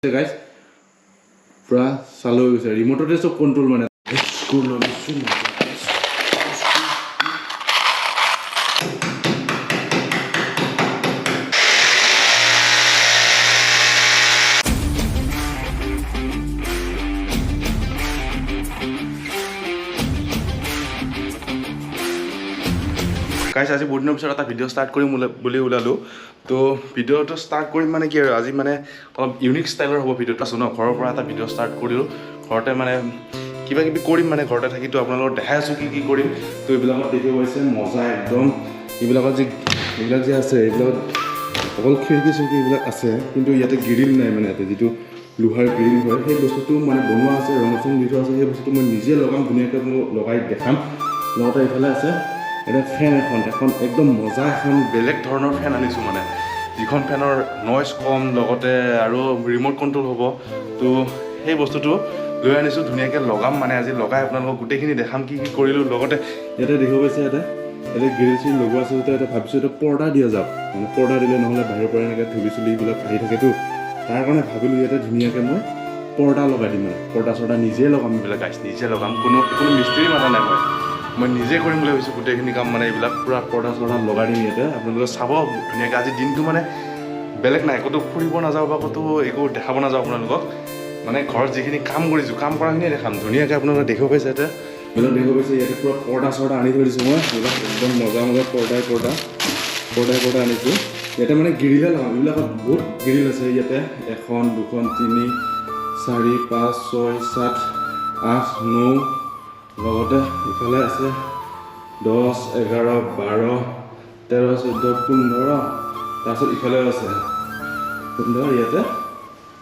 guys, pura salo guys. Remote te sob control mane. School lo nisu. Guys, আজি বহুত দিনৰ পিছত এটা ভিডিঅ' ষ্টাৰ্ট কৰিম বুলি ওলালো তো ভিডিঅ'টো ষ্টাৰ্ট কৰিম মানে কি আৰু আজি মানে অলপ ইউনিক ষ্টাইলৰ হ'ব ভিডিঅ'টো আছো ন ঘৰৰ পৰা এটা ভিডিঅ' ষ্টাৰ্ট কৰিলোঁ ঘৰতে মানে কিবা কিবি কৰিম মানে ঘৰতে থাকি তো আপোনালোকক দেখাই আছোঁ কি কৰিম তো এইবিলাকত দেখিব পাইছে মজা একদম এইবিলাকত এইবিলাক যে আছে এইবিলাক অকল খিৰিকী চিৰিকী এইবিলাক আছে কিন্তু ইয়াতে গ্ৰিল নাই মানে ইয়াতে যিটো লোহাৰ গ্ৰিল হয় সেই বস্তুটো মানে বনোৱা আছে ৰং চং দি থোৱা আছে সেই বস্তুটো মই নিজে লগাম ধুনীয়াকৈ লগাই দেখাম লগতে এইফালে আছে এটা ফেন এখন একদম মজা এখন বেলেগ ধৰণৰ ফেন আনিছোঁ মানে যিখন ফেনৰ নইজ কম লগতে আৰু ৰিম'ট কণ্ট্ৰল হ'ব তো সেই বস্তুটো লৈ আনিছোঁ ধুনীয়াকৈ লগাম মানে আজি লগাই আপোনালোকক গোটেইখিনি দেখাম কি কৰিলোঁ লগতে ইয়াতে দেখিব পাইছে ইয়াতে গ্ৰিল চিল লগোৱা আছে যেতিয়া ভাবিছোঁ এটা পৰ্দা দিয়া যাওক মানে পৰ্দা দিলে নহ'লে বাহিৰৰ পৰা এনেকৈ ধূলি চুলিবিলাক আহি থাকেতো তাৰ কাৰণে ভাবিলোঁ ইয়াতে ধুনীয়াকৈ মই পৰ্দা লগাই দিম মানে পৰ্দা চৰ্দা নিজে লগাম এইবিলাক গাইছ নিজে লগাম কোনো মিস্ত্ৰী মাতা নাই মই নিজে কৰিম বুলি ভাবিছোঁ গোটেইখিনি কাম মানে এইবিলাক পূৰা পৰ্দা চৰ্দা লগাই দিম ইয়াতে আপোনালোকে চাব ধুনীয়াকৈ আজি দিনটো মানে বেলেগ নাই ক'তো ফুৰিব নাযাওঁ বা ক'তো একো দেখাব নাযাওঁ আপোনালোকক মানে ঘৰত যিখিনি কাম কৰিছোঁ কাম কৰাখিনিয়ে দেখাম ধুনীয়াকৈ আপোনালোকে দেখিব পাইছে ইয়াতে এইবিলাক দেখিব পাইছে ইয়াতে পূৰা পৰ্দা চৰ্দা আনি থৈ দিছোঁ মই এইবিলাক একদম মজা পৰ্দা আনিছোঁ ইয়াতে মানে গ্ৰিলে লগাম এইবিলাকত বহুত গ্ৰিল আছে ইয়াতে 1 2 3 4 5 6 7 8 9 লগতে ইফালে আছে 10 11 12 13 14 15 তাৰপিছত ইফালে আছে 15 ইয়াতে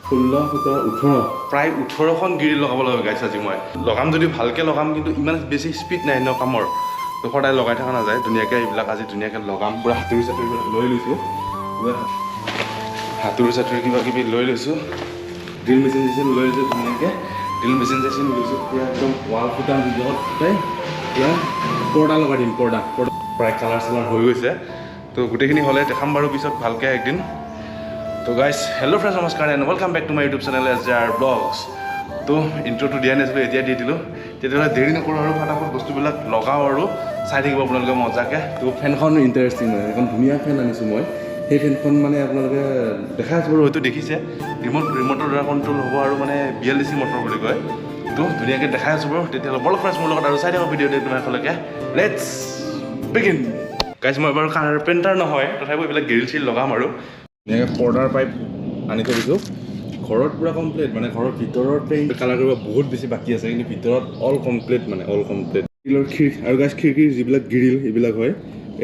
16 17 18 প্ৰায় 18খন গ্ৰিল লগাব লাগে গাইছ আজি মই লগাম যদি ভালকৈ লগাম কিন্তু ইমান বেছি স্পীড নাই ন কামৰ তো সদায় লগাই থকা নাযায় ধুনীয়াকৈ এইবিলাক আজি ধুনীয়াকৈ লগাম পূৰা হাতুৰি চাতুৰিবিলাক লৈ লৈছোঁ হাতুৰি চাতুৰি কিবা কিবি লৈ লৈছোঁ ড্ৰিল মেচিন লৈ লৈছোঁ ধুনীয়াকৈ ড্ৰিল মেচিন লৈছোঁ পূৰা একদম ৱাল ফুটা ভিতৰত ফুটাই পূৰা পৰ্দা লগাই দিম পৰ্দা প্ৰায় কালাৰ চালাৰ হৈ গৈছে তো গোটেইখিনি হ'লে দেখাম বাৰু পিছত ভালকৈ একদিন তো গাইছ হেল্ল' ফ্ৰেণ্ডছ নমস্কাৰ and welcome back to my YouTube channel SJR Vlogs তো ইণ্ট্ৰ'টো দিয়া নাছিলোঁ এতিয়া দি দিলোঁ তেতিয়াহ'লে দেৰি নকৰোঁ আৰু ফটাফট বস্তুবিলাক লগাওঁ আৰু চাই থাকিব আপোনালোকে মজাকৈ তো ফেনখন ইণ্টাৰেষ্টিং হয় এখন ধুনীয়া ফেন আনিছোঁ মই সেই ফেনখন মানে আপোনালোকে দেখাই আছোঁ বাৰু হয়তো দেখিছে ৰিম'টৰ দ্বাৰা কণ্ট্ৰল হ'ব আৰু মানে 42 মটৰ বুলি কয় তো ধুনীয়াকৈ দেখাই আছোঁ বাৰু তেতিয়াহ'লে বল ফ্ৰেণ্ডছ মোৰ লগত আৰু চাই থাকক ভিডিঅ'টো তোমাৰ এখনলৈকে লেটছ বিগিন গাইছ মই বাৰু কাৰ্পেণ্টাৰ নহয় তথাপিও এইবিলাক গ্ৰিল চিল লগাম আৰু ধুনীয়াকৈ পৰ্দাৰ পাইপ আনি থৈ দিছোঁ ঘৰত পূৰা কমপ্লিট মানে ঘৰৰ ভিতৰৰ পেইণ্ট কালাৰ কৰিব বহুত বেছি বাকী আছে কিন্তু ভিতৰত অল কমপ্লিট গ্ৰিলৰ খিৰিকী আৰু গাইছ খিৰিকীৰ যিবিলাক গ্ৰিল এইবিলাক হয়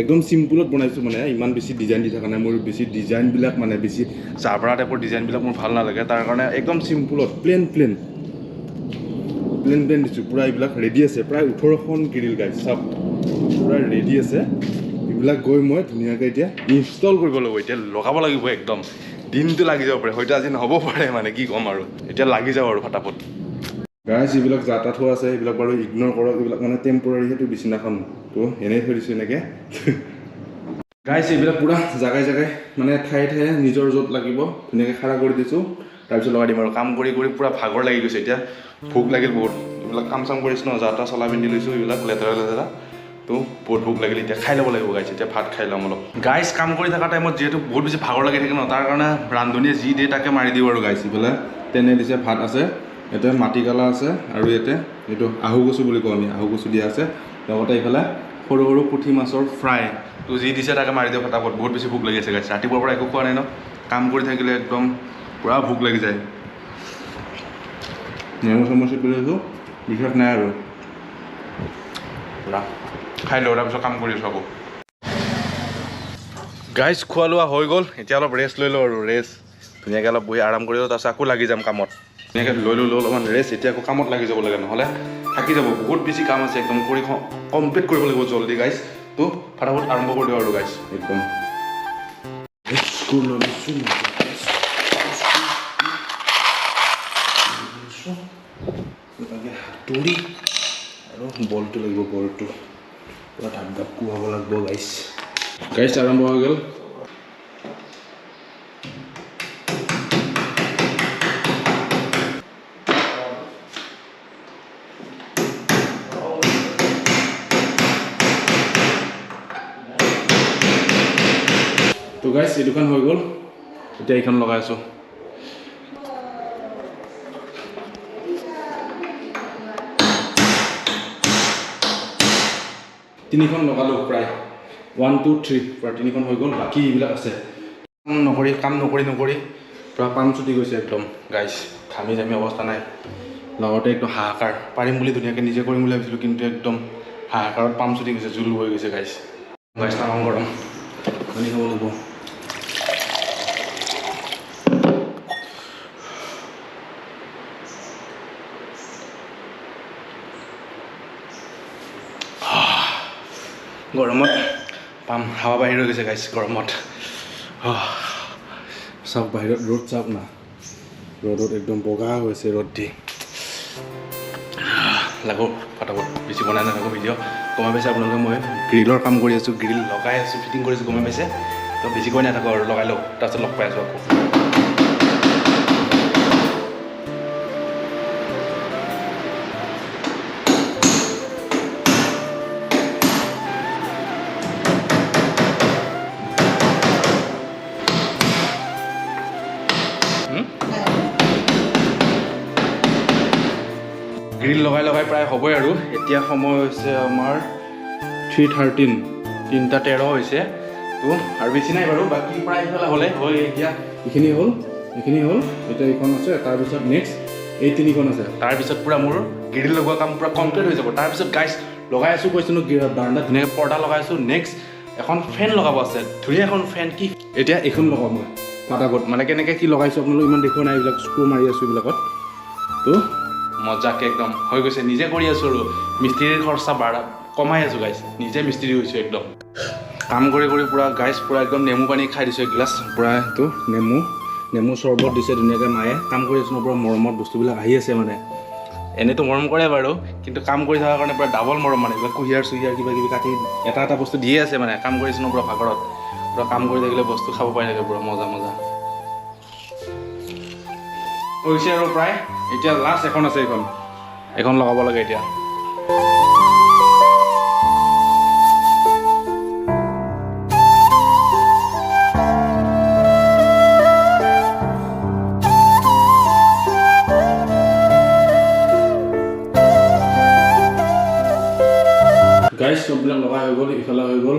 একদম চিম্পুলত বনাইছোঁ মানে ইমান বেছি ডিজাইন দি থকা নাই মোৰ বেছি ডিজাইনবিলাক মানে বেছি জাবৰা টাইপৰ ডিজাইনবিলাক মোৰ ভাল নালাগে তাৰ কাৰণে একদম চিম্পুলত প্লেন দিছোঁ পূৰা এইবিলাক ৰেডি আছে প্ৰায় 18খন গ্ৰিল গাইছ চব পূৰা ৰেডি আছে এইবিলাক গৈ মই ধুনীয়াকৈ এতিয়া ইনষ্টল কৰিব লাগিব এতিয়া লগাব লাগিব একদম দিনটো লাগি যাব পাৰে হয়তো আজি নহ'ব পাৰে মানে কি ক'ম আৰু এতিয়া লাগি যাওঁ আৰু ফটাফট গাইছ এইবিলাক যাতা থোৱা আছে এইবিলাক বাৰু ইগন'ৰ কৰক এইবিলাক মানে টেম্পৰাৰী সেইটো বিচনাখন তো এনেই থৈ দিছোঁ এনেকৈ গাইছ এইবিলাক পূৰা জাগাই মানে ঠায়ে নিজৰ য'ত লাগিব ধুনীয়াকৈ খাৰা কৰি দিছোঁ তাৰপিছত লগাই দিম আৰু কাম কৰি পূৰা ভাগৰ লাগি গৈছে এতিয়া ভোক লাগিল বহুত এইবিলাক কাম চাম কৰিছোঁ ন যাতা চলা পিন্ধি লৈছোঁ এইবিলাক লেতেৰা তো বহুত ভোক লাগিল এতিয়া খাই ল'ব লাগিব গাইছ এতিয়া ভাত খাই ল'ম অলপ গাইছ কাম কৰি থকা টাইমত যিহেতু বহুত বেছি ভাগৰ লাগি থাকে ন তাৰ কাৰণে ৰান্ধনীয়ে যি দিয়ে তাকে মাৰি দিওঁ আৰু গাইছ এইফালে তেনে দিছে ভাত আছে ইয়াতে মাটিকালা আছে আৰু ইয়াতে এইটো আহু কচু বুলি কওঁ আমি আহু কচু দিয়া আছে লগতে এইফালে সৰু পুঠি মাছৰ ফ্ৰাই তো যি দিছে তাকে মাৰি দিওঁ ফটাফট বহুত বেছি ভোক লাগি আছে গাইছ ৰাতিপুৱাৰ পৰা একো খোৱা নাই ন কাম কৰি থাকিলে একদম পূৰা ভোক লাগি যায় নেমু চামুচি কৰি আছোঁ বিশেষ নাই আৰু পূৰা খাই লওঁ তাৰপিছত কাম কৰি আছোঁ আকৌ গাইছ খোৱা লোৱা হৈ গ'ল এতিয়া অলপ ৰেষ্ট লৈ লওঁ আৰু ধুনীয়াকৈ অলপ বহি আৰাম কৰি লওঁ তাৰপিছত আকৌ লাগি যাম কামত ধুনীয়াকৈ লৈ ল'লোঁ অলপমান ৰেষ্ট এতিয়া আকৌ কামত লাগি যাব লাগে নহ'লে থাকি যাব বহুত বেছি কাম আছে একদম কৰি কমপ্লিট কৰিব লাগিব জল্দি গাইছ তো ফটাফট আৰম্ভ কৰি দিওঁ আৰু গাইছ একদম হাতুৰি আৰু বলটো লাগিব বলটো পূৰা ঢাপ কোৱাব লাগিব গাইছ আৰম্ভ হৈ গ'ল এই দুখন হৈ গ'ল এতিয়া এইখন লগাই আছোঁ তিনিখন লগালোঁ প্ৰায় 1 2 3 প্ৰায় তিনিখন হৈ গ'ল বাকী এইবিলাক আছে কাম নকৰি পুৰা পাম চুটি গৈছে একদম গাইছ ঘামি জামি অৱস্থা নাই লগতে একদম হাহাকাৰ পাৰিম বুলি ধুনীয়াকৈ নিজে কৰিম বুলি ভাবিছিলোঁ কিন্তু একদম হাহাকাৰত পাম চুটি গৈছে জোল হৈ গৈছে গাইছ তামাম গৰম পানী খাব লাগিব গৰমত পাম হাৱা বাহিৰ হৈ গৈছে গাইছ গৰমত চাওক বাহিৰত ৰ'দ চাওক না ৰ'দত একদম বগা হৈছে ৰ'দ দি লাগো ফটাফট বেছি বনাই নাথাকোঁ ভিডিঅ' গমাই পাইছে আপোনালোকে মই গ্ৰিলৰ কাম কৰি আছোঁ গ্ৰিল লগাই আছোঁ ফিটিং কৰিছোঁ গমাই পাইছে তো বেছি কৈ নাথাকোঁ আৰু লগাই লওঁ তাৰপিছত লগ পাই আছোঁ আকৌ গ্ৰিল লগাই প্ৰায় হ'বই আৰু এতিয়া সময় হৈছে আমাৰ 3:13 3:13 হৈছে তো আৰু বেছি নাই বাৰু বাকী প্ৰায় ইফালে হ'লে হয় এতিয়া এইখিনি হ'ল এতিয়া এইখন আছে তাৰপিছত নেক্সট এই তিনিখন আছে তাৰপিছত পূৰা মোৰ গ্ৰিল লগোৱা কাম পূৰা কমপ্লিট হৈ যাব তাৰপিছত গাইছ লগাই আছোঁ কৈছিলোঁ বাৰাণ্ডাত ধুনীয়াকৈ পৰ্দা লগাই আছোঁ নেক্সট এখন ফেন লগাব আছে ধুনীয়া এখন ফেন কি এতিয়া এইখন লগাম মই পাতাগত মানে কেনেকৈ কি লগাইছোঁ আপোনালোক ইমান দেখুওৱা নাই এইবিলাক স্ক্ৰু মাৰি আছোঁ এইবিলাকত তো মজাকৈ একদম হৈ গৈছে নিজে কৰি আছোঁ আৰু মিস্ত্ৰীৰ খৰচা কমাই আছোঁ গাইছ নিজে মিস্ত্ৰী হৈছোঁ একদম কাম কৰি পূৰা গাইছ পূৰা একদম নেমু পানী খাই দিছোঁ এগিলাছ পূৰা এইটো নেমু চৰ্বত দিছে ধুনীয়াকৈ মায়ে কাম কৰি আছোঁ পূৰা মৰমত বস্তুবিলাক আহি আছে মানে এনেইতো মৰম কৰে বাৰু কিন্তু কাম কৰি থকাৰ কাৰণে পূৰা ডাবল মৰম মানে এইবিলাক কুঁহিয়াৰ কিবা কিবি কাটি এটা বস্তু দিয়ে আছে মানে কাম কৰি আছোঁ পূৰা ভাগৰত পূৰা কাম কৰি থাকিলে বস্তু খাব পাই থাকে পূৰা মজা হৈছে আৰু প্ৰায় এতিয়া লাষ্ট এখন আছে এইখন লগাব লাগে এতিয়া গাইছ চববিলাক লগাই হৈ গ'ল ইফালে হৈ গ'ল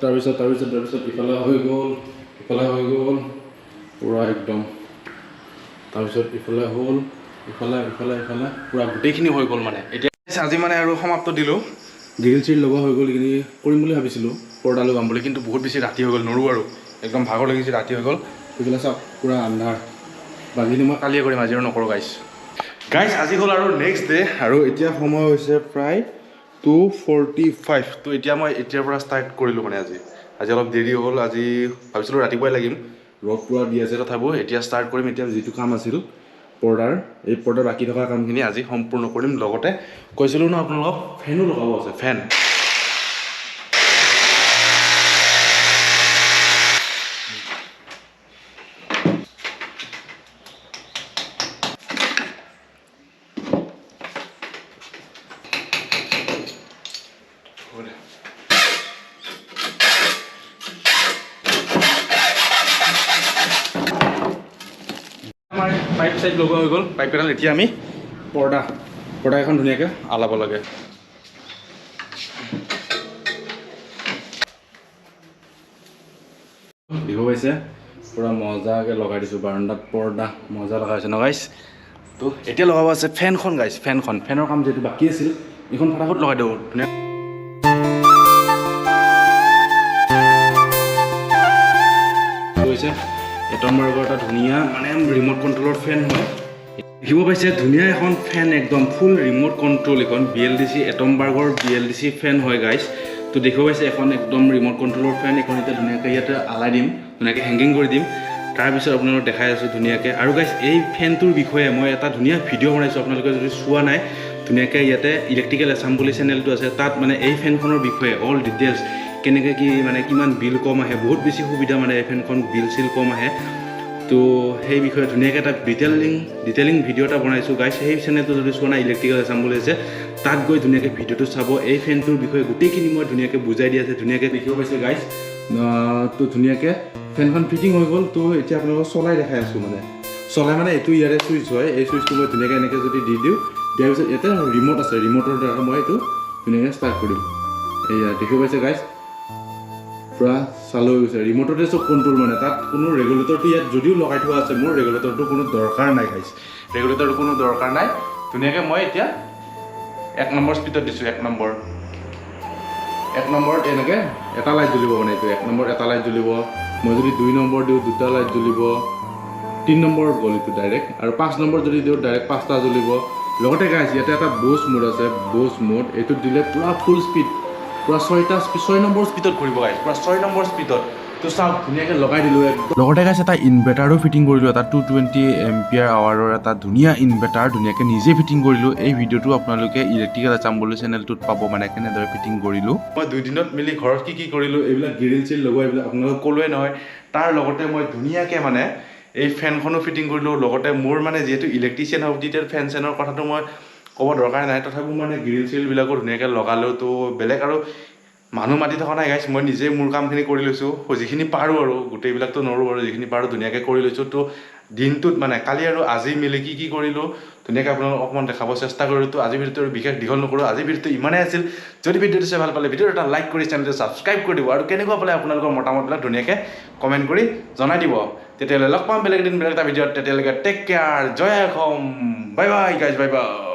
তাৰপিছত ইফালে হৈ গ'ল পূৰা একদম তাৰপিছত ইফালে হ'ল ইফালে পূৰা গোটেইখিনি হৈ গ'ল মানে এতিয়া আজি মানে আৰু সমাপ্ত দিলোঁ গ্ৰিল চিল লগোৱা হৈ গ'ল এইখিনি কৰিম বুলি ভাবিছিলোঁ পৰ্দা লগাম বুলি কিন্তু বহুত বেছি ৰাতি হৈ গ'ল নৰো আৰু একদম ভাগৰ লাগিছে ৰাতি হৈ গ'ল সেইবিলাক চাওক পূৰা আন্ধাৰ বাকীখিনি মই কালিয়ে কৰিম আজি আৰু নকৰোঁ গাইছ আজি হ'ল আৰু নেক্সট ডে আৰু এতিয়া সময় হৈছে প্ৰায় 2:45 তো এতিয়া মই এতিয়াৰ পৰা ষ্টাৰ্ট কৰিলোঁ মানে আজি অলপ দেৰি হ'ল আজি ভাবিছিলোঁ ৰাতিপুৱাই লাগিম ৰ'দ পূৰা দি আছে তথাপিও এতিয়া ষ্টাৰ্ট কৰিম এতিয়া যিটো কাম আছিল পৰ্দাৰ বাকী থকা কামখিনি আজি সম্পূৰ্ণ কৰিম লগতে কৈছিলোঁ ন আপোনালোকক ফেনো লগাব আছে ফেন আমাৰ পাইপ চাইপ লগোৱা হৈ গ'ল পাইপ কেইডাল এতিয়া আমি পৰ্দা এখন ধুনীয়াকৈ আলাব লাগে বিহু হৈছে পূৰা মজাকৈ লগাই দিছোঁ বাৰাণ্ডাত পৰ্দা মজা লগাইছে গাইছ তো এতিয়া লগাব আছে ফেনখন গাইছ ফেনৰ কাম যিহেতু বাকী আছিল এইখন ফটাফট লগাই দিওঁ ধুনীয়া হৈছে এটমবাৰ্গৰ এটা ধুনীয়া মানে ৰিম'ট কণ্ট্ৰলৰ ফেন হয় দেখিব পাইছে ধুনীয়া এখন ফেন একদম ফুল ৰিম'ট কণ্ট্ৰল এখন BLDC এটমবাৰ্গৰ BLDC ফেন হয় গাইছ তো দেখিব পাইছে এখন একদম ৰিম'ট কণ্ট্ৰলৰ ফেন এখন এতিয়া ধুনীয়াকৈ ইয়াতে আলাই দিম ধুনীয়াকৈ হেংগিং কৰি দিম তাৰপিছত আপোনালোকক দেখাই আছোঁ ধুনীয়াকৈ আৰু গাইছ এই ফেনটোৰ বিষয়ে মই এটা ধুনীয়া ভিডিঅ' বনাইছোঁ আপোনালোকে যদি চোৱা নাই ধুনীয়াকৈ ইয়াতে ইলেক্ট্ৰিকেল এছাম্বলি চেনেলটো আছে তাত মানে এই ফেনখনৰ বিষয়ে অল ডিটেইলছ কেনেকৈ কি মানে কিমান বিল কম আহে বহুত বেছি সুবিধা মানে এই ফেনখন বিল চিল কম আহে তো সেই বিষয়ে ধুনীয়াকৈ এটা ডিটেইলিং ভিডিঅ' এটা বনাইছোঁ গাইছ সেই চেনেলটো যদি চোৱা নাই ইলেক্ট্ৰিকেল এছাম্বলি আছে তাত গৈ ধুনীয়াকৈ ভিডিঅ'টো চাব এই ফেনটোৰ বিষয়ে গোটেইখিনি মই ধুনীয়াকৈ বুজাই দি আছে ধুনীয়াকৈ দেখিব পাইছে গাইছ তো ধুনীয়াকৈ ফেনখন ফিটিং হৈ গ'ল। তো এতিয়া আপোনালোকক চলাই দেখাই আছোঁ মানে চলাই মানে এইটো ইয়াৰে চুইচ হয়। এই চুইচটো মই ধুনীয়াকৈ এনেকৈ যদি দি দিওঁ, দিয়াৰ পিছত ইয়াতে ৰিম'ট আছে, ৰিম'টৰ দ্বাৰা মই এইটো ধুনীয়াকৈ ষ্টাৰ্ট কৰিম। এয়া দেখিব পাইছে গাইজ, পূৰা চালু হৈ গৈছে। ৰিম'টতে চব কণ্ট্ৰল মানে, তাত কোনো ৰেগুলেটৰটো ইয়াত যদিও লগাই থোৱা আছে, মোৰ ৰেগুলেটৰটো কোনো দৰকাৰ নাই গাইজ, ৰেগুলেটৰটো কোনো দৰকাৰ নাই। ধুনীয়াকৈ মই এতিয়া 1 নম্বৰ স্পীডত দিছোঁ। 1 নম্বৰত এনেকৈ এটা লাইট জ্বলিব মানে এইটো 1 নম্বৰত এটা লাইট জ্বলিব। মই যদি 2 নম্বৰ দিওঁ 2টা লাইট জ্বলিব। 3 নম্বৰত গ'ল এইটো ডাইৰেক্ট, আৰু 5 নম্বৰ যদি দিওঁ ডাইৰেক্ট 5টা জ্বলিব। লগতে গাইজ ইয়াতে এটা বুষ্ট মোড আছে, বুষ্ট মোড এইটোত দিলে পূৰা ফুল স্পীড, পূৰা 6 নম্বৰ স্পীডত ঘূৰিব গাইজ, পূৰা 6 নম্বৰ স্পীডত। তো চাওক ধুনীয়াকৈ লগাই দিলোঁ একদম। লগতে গাইজ এটা ইনভাৰ্টাৰো ফিটিং কৰিলোঁ, এটা 220 এম্পিয়াৰ আৱাৰৰ এটা ধুনীয়া ইনভাৰ্টাৰ ধুনীয়াকৈ নিজে ফিটিং কৰিলোঁ। এই ভিডিঅ'টো আপোনালোকে ইলেক্ট্ৰিকেল আছাম চেনেলটোত পাব, মানে কেনেদৰে ফিটিং কৰিলোঁ। মই 2 দিনত মিলি ঘৰত কি কৰিলোঁ, এইবিলাক গ্ৰিল চিল লগোৱা এইবিলাক আপোনালোকক ক'লোৱে নহয়। তাৰ লগতে মই ধুনীয়াকৈ মানে এই ফেনখনো ফিটিং কৰিলোঁ। লগতে মোৰ মানে যিহেতু ইলেক্ট্ৰিচিয়ান হ'ব, তেতিয়া ফেন চেনৰ কথাটো মই ক'ব দৰকাৰ নাই, তথাপিও মানে গ্ৰিল চিলবিলাকো ধুনীয়াকৈ লগালোঁ। তো বেলেগ আৰু মানুহ মাতি থকা নাই গাইজ, মই নিজেই মোৰ কামখিনি কৰি লৈছোঁ। যিখিনি পাৰোঁ আৰু গোটেইবিলাকতো নোৱাৰোঁ বাৰু, যিখিনি পাৰোঁ ধুনীয়াকৈ কৰি লৈছোঁ। তো দিনটোত মানে কালি আৰু আজি মিলি কি কৰিলোঁ ধুনীয়াকৈ আপোনালোকক অকণমান দেখাব চেষ্টা কৰিলোঁ। তো আজিৰ ভিডিঅ'টো বিশেষ দীঘল নকৰোঁ, আজিৰ ভিডিঅ'টো ইমানেই আছিল। যদি ভিডিঅ'টো চাই ভাল পালে ভিডিঅ'টো এটা লাইক কৰি চেনেলটো ছাবস্ক্ৰাইব কৰি দিব, আৰু কেনেকুৱা পালে আপোনালোকৰ মতামতবিলাক ধুনীয়াকৈ কমেণ্ট কৰি জনাই দিব। তেতিয়াহ'লে লগ পাম বেলেগ দিন বেলেগ এটা ভিডিঅ'ত। তেতিয়ালৈকে টেক কেয়াৰ, জয় Assam, bye bye guys, bye বাই।